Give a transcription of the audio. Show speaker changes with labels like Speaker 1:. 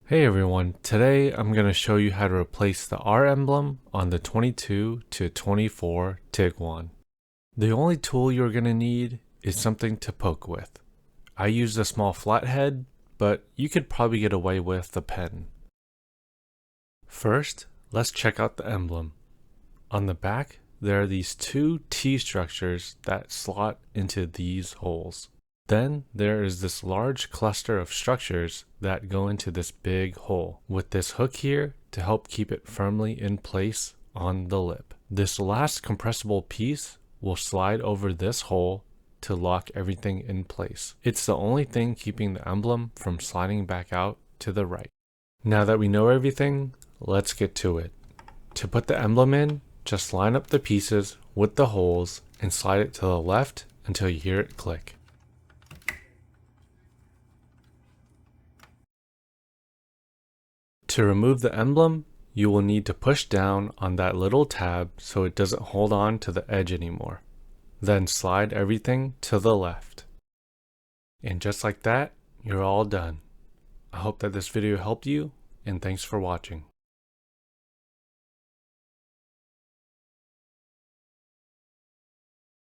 Speaker 1: Hey everyone, today I'm going to show you how to replace the R emblem on the 22 to 24 Tiguan. The only tool you're going to need is something to poke with. I used a small flathead, but you could probably get away with a pen. First, let's check out the emblem. On the back, there are these two T structures that slot into these holes. Then there is this large cluster of structures that go into this big hole, with this hook here to help keep it firmly in place on the lip. This last compressible piece will slide over this hole to lock everything in place. It's the only thing keeping the emblem from sliding back out to the right. Now that we know everything, let's get to it. To put the emblem in, just line up the pieces with the holes and slide it to the left until you hear it click. To remove the emblem, you will need to push down on that little tab so it doesn't hold on to the edge anymore. Then slide everything to the left. And just like that, you're all done. I hope that this video helped you, and thanks for watching.